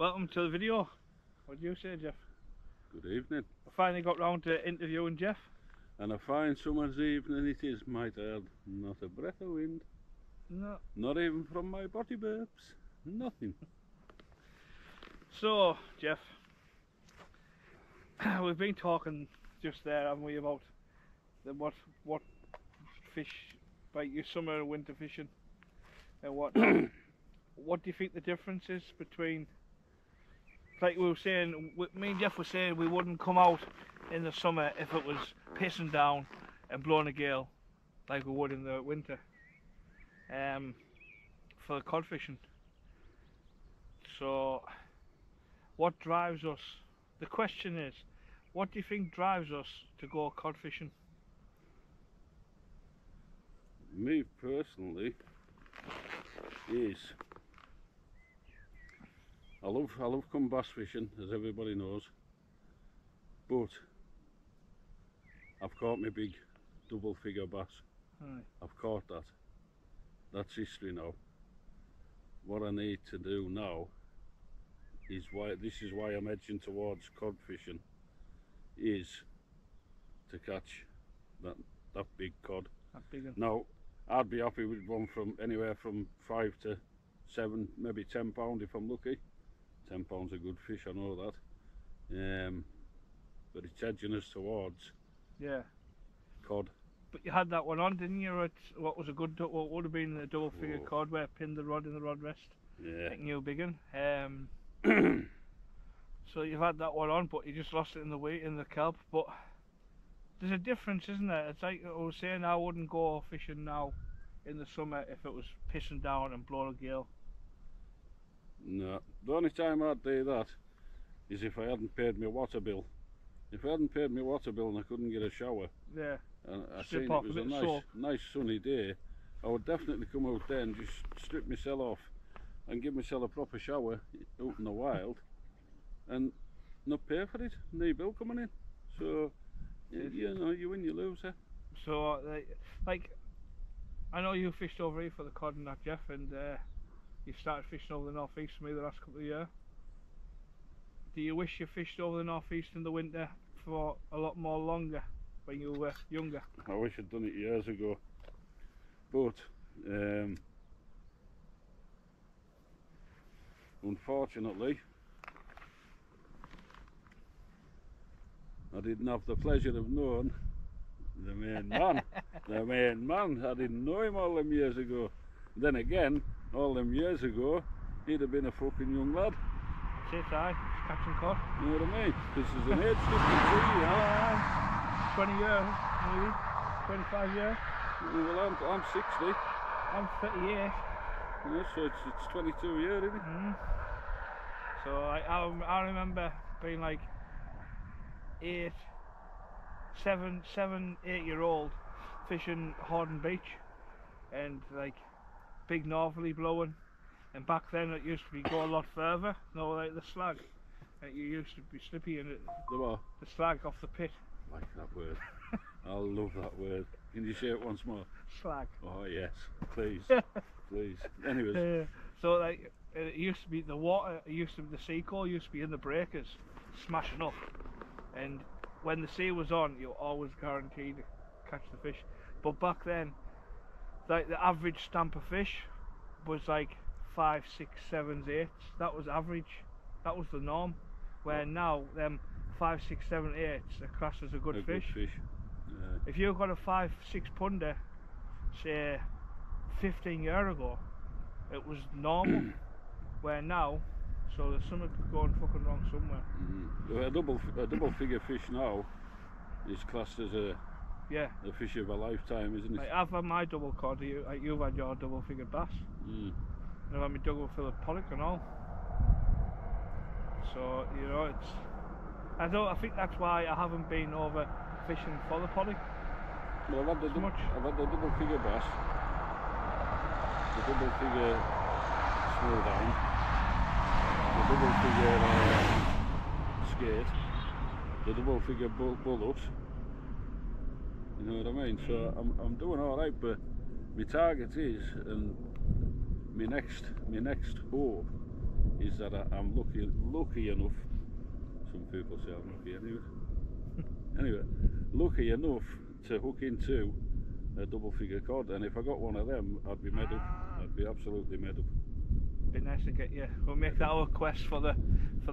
Welcome to the video. What do you say, Geoff? Good evening. I finally got round to interviewing Geoff. And a fine summer's evening it is, my child. Not a breath of wind. No. Not even from my body burps. Nothing. So, Geoff, we've been talking just there, haven't we, about what fish, like your summer and winter fishing and whatnot. What do you think the difference is between, like we were saying, me and Geoff were saying we wouldn't come out in the summer if it was pissing down and blowing a gale like we would in the winter for cod fishing. So what drives us? The question is, what do you think drives us to go cod fishing? Me personally is I love come bass fishing, as everybody knows, but I've caught my big double figure bass. Right. I've caught that. That's history now. What I need to do now is why I'm edging towards cod fishing, is to catch that big cod. That big one. Now I'd be happy with one from anywhere from 5 to 7, maybe 10 pound if I'm lucky. 10 pounds a good fish, I know that. But it's edging us towards cod. But you had that one on, didn't you? What was a good, what would have been a double figure cod where I pinned the rod in the rod rest. Yeah. Thinking you were big one. So you've had that one on, but you just lost it in the weight in the kelp. But there's a difference, isn't there? It's like I was saying, I wouldn't go fishing now in the summer if it was pissing down and blowing a gale. No, the only time I'd do that is if I hadn't paid my water bill. If I hadn't paid my water bill and I couldn't get a shower, yeah, and I seen it was a nice sunny day, I would definitely come out there and just strip myself off and give myself a proper shower out in the wild and not pay for it. No bill coming in. So you know, you win, you lose. So like I know you fished over here for the cod and that, Geoff, and you've started fishing over the northeast for me the last couple of years. Do you wish you fished over the northeast in the winter for a lot more longer when you were younger? I wish I'd done it years ago, but unfortunately I didn't have the pleasure of knowing the main man. The main man, I didn't know him all them years ago. Then again, all them years ago, he'd have been a fucking young lad. That's it, aye. Catching cod. You know what I mean? This is an age difference, you know. 20 years, maybe. 25 years. Well, I'm 60. I'm 38. You know, so it's 22 years, isn't it? So I remember being like 7, 8-year-old fishing Horden Beach, and like big northerly blowing, and back then it used to go a lot further, no, like the slag. It used to be slippy and the slag off the pit. I like that word. I love that word. Can you say it once more? Slag. Oh yes, please, please. Anyways. So like it used to be the water. It used to be the sea coal used to be in the breakers, smashing up, and when the sea was on, you were always guaranteed to catch the fish. But back then, like the average stamp of fish was like 5, 6, 7, 8. That was average. That was the norm. Where now them 5, 6, 7, 8s are classed as a good fish. Good fish. Yeah. If you got a 5, 6 pounder, say 15 years ago, it was normal. Where now, so there's something going fucking wrong somewhere. A double figure fish now is classed as a fish of a lifetime, isn't it? Like I've had my double cod. You've had your double figure bass. And I've had my double fillet pollock and all. So you know, I think that's why I haven't been over fishing for the pollock. Well, I've had the double figure bass, the double figure small down, the double figure skate, the double figure bullocks. You know what I mean? So I'm doing all right, but my target is, and my next hope is that I'm lucky enough. Some people say I'm lucky anyway. Anyway, lucky enough to hook into a double figure cod, and if I got one of them, I'd be made up. I'd be absolutely made up. Be nice to get you. We'll make that our quest for the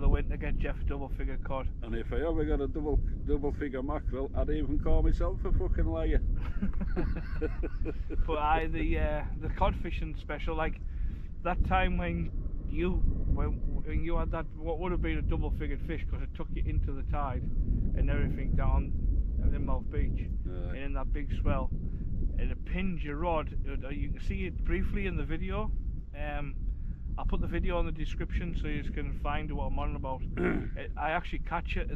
winter. Get Geoff a double figure cod. And if I ever got a double figure mackerel, I'd even call myself a fucking liar. But the cod fishing special, like that time when you had that what would have been a double figured fish, because it took you into the tide and everything down at Inmouth Beach, and in that big swell, and it pinned your rod. You can see it briefly in the video. I'll put the video on the description so you can find what I'm on about. I actually catch it.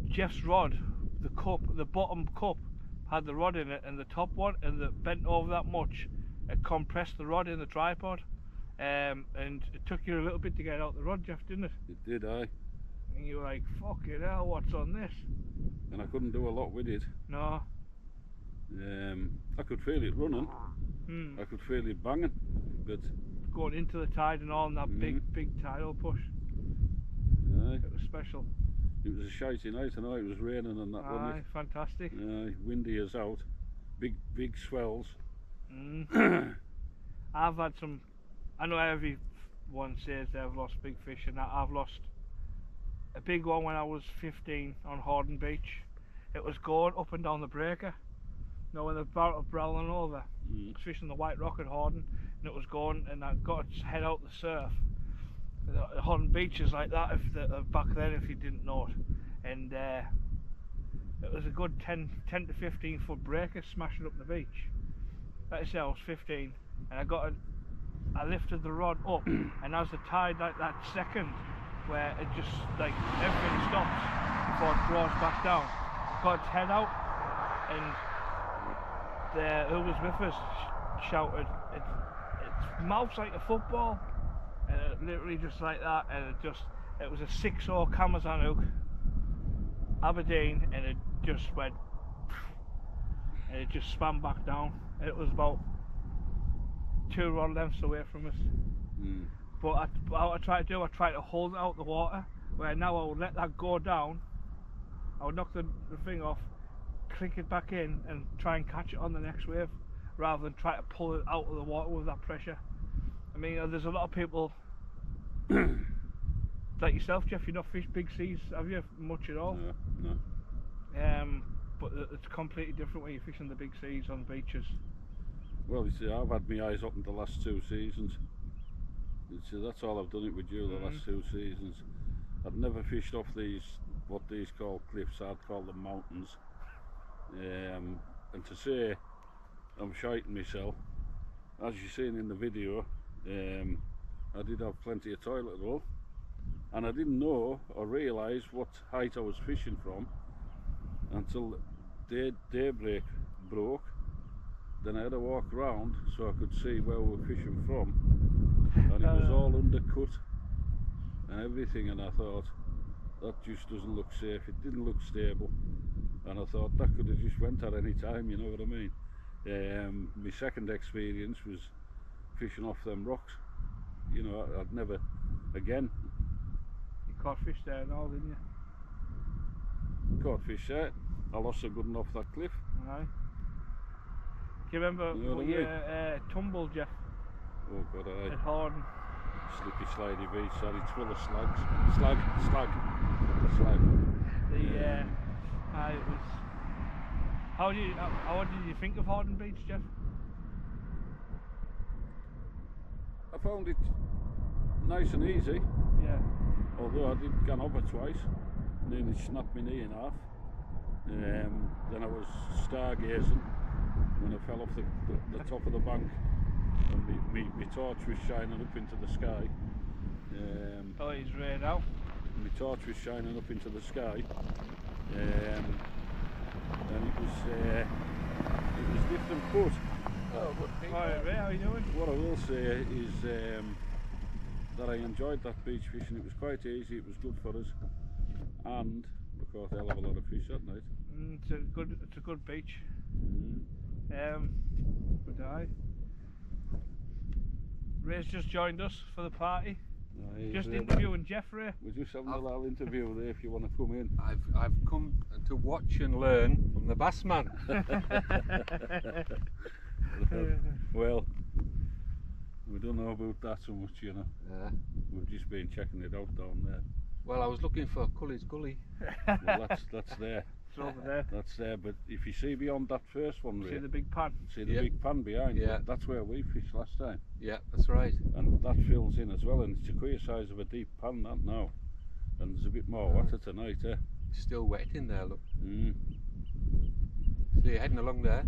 Geoff's rod, the bottom cup had the rod in it, and the top one, and it bent over that much, it compressed the rod in the tripod, and it took you a little bit to get out the rod, Geoff, didn't it? It did, aye. And you were like, fucking hell, what's on this? And I couldn't do a lot with it. No. I could feel it running. I could feel it banging, but going into the tide and all, and that big tidal push. Aye. It was special. It was a shitey night. I know it was raining and that, wasn't it? Fantastic. Windy as out. Big swells. I've had some. I know everyone says they've lost big fish, and I've lost a big one when I was 15 on Horden Beach. It was going up and down the breaker. You know, when the boat was barreling over. I was fishing the White Rock at Horden, and it was going, and I got its head out the surf. The Horden Beach is like that back then, if you didn't know it. And it was a good 10 to 15 foot breaker smashing up the beach. Like I say, I was 15, and I lifted the rod up, and as the tide, like that second where it just, like, everything stops before it draws back down, got its head out, and who was with us shouted, its mouth's like a football, and it literally just like that, and it was a 6/0 Camazon hook, Aberdeen, and it just went, and it just swam back down. It was about 2 rod lengths away from us. But what I tried to do, I tried to hold it out the water, where now I would let that go down, I would knock the thing off, click it back in, and try and catch it on the next wave, rather than try to pull it out of the water with that pressure. I mean, there's a lot of people like yourself, Geoff. You've not fished big seas, have you, much at all? No. But it's completely different when you're fishing the big seas on beaches. Well, you see, I've had my eyes open the last 2 seasons. That's all I've done it with you the last 2 seasons. I've never fished off what these call cliffs. I'd call them mountains. And to say I'm shiting myself, as you've seen in the video, I did have plenty of toilet roll, and I didn't know or realise what height I was fishing from until daybreak broke. Then I had to walk around so I could see where we were fishing from, and it was all undercut and everything, and I thought, that just doesn't look safe. It didn't look stable, and I thought that could have just went at any time, you know what I mean? My second experience was fishing off them rocks. You know, I'd never again. You caught fish there and all, didn't you? Caught fish there. I lost a good one off that cliff. Aye. Do you remember what you tumbled, Geoff? Oh God, aye. At Horden. Slippy slidey beach, sorry, it's full of slags. Slag. It was. What did you think of Horden Beach, Geoff? I found it nice and easy. Yeah. Although I did go over twice, nearly snapped my knee in half. Then I was stargazing when I fell off the top of the bank, and my torch was shining up into the sky. Oh, he's right out. My torch was shining up into the sky, and it was different, but Alright, Ray, how are you doing? what I will say is that I enjoyed that beach fishing. It was quite easy, it was good for us, and we caught a hell of a lot of fish that night. It's a good beach. Mm. Good eye. Ray's just joined us for the party. Just Ray, interviewing Geoff, Ray. we're just having a little interview there if you want to come in. I've come to watch and learn from the bass man. Well, we don't know about that so much, you know. Yeah. We've just been checking it out down there. Well, I was looking for Cully's Gully. Well, that's there. It's over there. That's there, but if you see beyond that first one, See Ray, the big pan? see the Yeah. big pan behind? Yeah. That's where we fished last time. Yeah, that's right. And that fills in as well, and it's a queer size of a deep pan, that now. And there's a bit more water tonight, eh? It's still wet in there, look. Mm. So you're heading along there?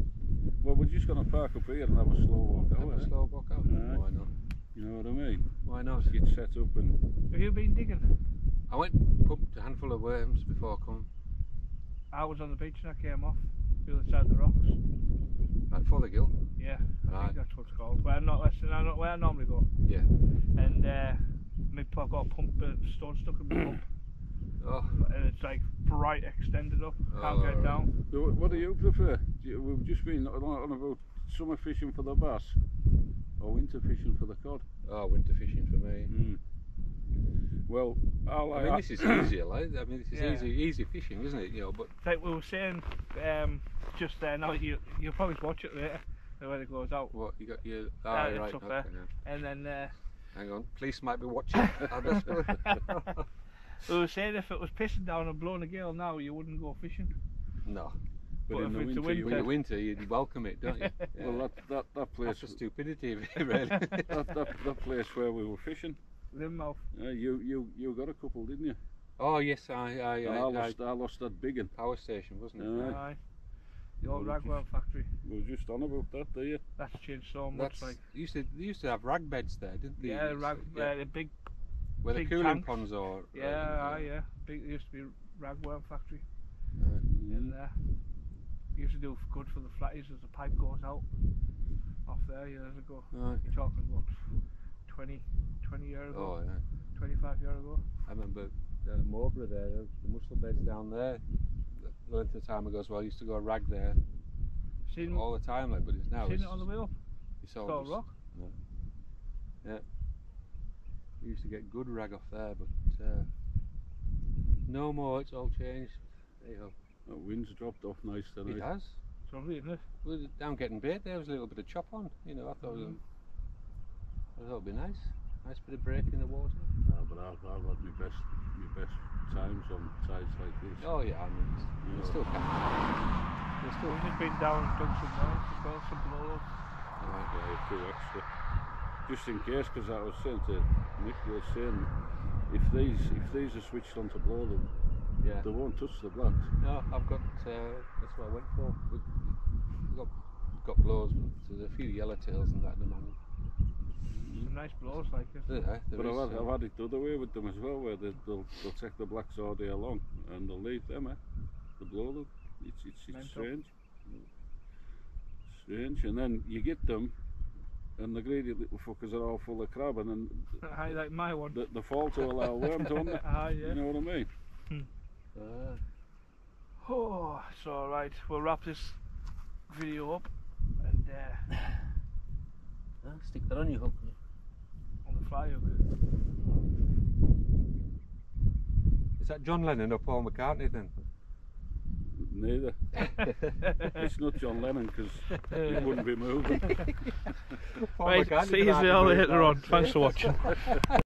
Well, we're just going to park up here and have a slow walk out, Have a eh? slow walk out? Aye. Why not? You know what I mean? Why not? Get set up and... Have you been digging? I went pumped a handful of worms before I come. I was on the beach and I came off the other side of the rocks. Like Fothergill? Yeah, I Right. think that's what it's called. Where I normally go. Yeah. And my pop got a pump, stone stuck in my pump. Oh, And it's like right extended up. Can't get it right. down. So what do you prefer? We've just been on about summer fishing for the bass or winter fishing for the cod. oh, winter fishing for me. Mm. Well, I mean, this is easier, like. I mean, this is Yeah. easy fishing, isn't it? You know, but It's like we were saying just there. Now you'll probably watch it later when it goes out. what you got your? It's Right. up Okay, there. yeah. And then Hang on, police might be watching. we were saying if it was pissing down and blowing a gale now, you wouldn't go fishing. No. but But in if the it's a winter, you In the winter, you'd welcome it, don't you? Yeah. well, that place, That's a stupidity, really. that place where we were fishing. Limouth. You got a couple, didn't you? Oh yes, And I lost that big one. power station, wasn't it? Aye. Aye. The old Well, ragwell factory. We were just on about that, do you? That's changed so much. That's Like they used to have rag beds there, didn't they? yeah, It's, the big. where the big cooling tanks. ponds are. Yeah, yeah. Big. There used to be ragwell factory Mm. in there. Used to do good for the flatties as the pipe goes out off there years ago. Right. You're talking what 20 years ago, Oh yeah. 25 years ago. I remember Mowbray there, the mussel beds down there. The length of time ago as well, I used to go rag there Seen, all the time, like, but it's now seen it's it on the way up. it's all It's all just- rock. Yeah. We used to get good rag off there, but no more. It's all changed. Hey ho. The wind's dropped off nice It tonight. has. It's lovely, isn't it? Well, down getting bait, there was a little bit of chop on. You know, I thought it'd be nice. Nice bit of break in the water. But I've had my best times on tides like this. Oh yeah, I mean, it's still catching. It's still. We've just been down and done some lines as well, some blows. Yeah, 2 extra. Just in case, because I was saying to Nick, they were saying if these are switched on to blow them, Yeah. they won't touch the blacks. No, I've got. That's what I went for. We've got blows, but there's a few yellowtails and that at the moment. Some nice blows like this. Yeah, But I've had it the other way with them as well, where they'll take the blacks all day long and they'll leave them, to blow them. It's Mental. strange. Strange, and then you get them, and the greedy little fuckers are all full of crab, and then Aye, like my one. they fall to allow worms, don't they? Aye, yeah. You know what I mean? Oh, so right, we'll wrap this video up and Stick that on your hook. on the fly hook. Is that John Lennon or Paul McCartney then? Neither. It's not John Lennon because he wouldn't be moving. Paul Right, McCartney see could you hardly move later now. on. Thanks for watching.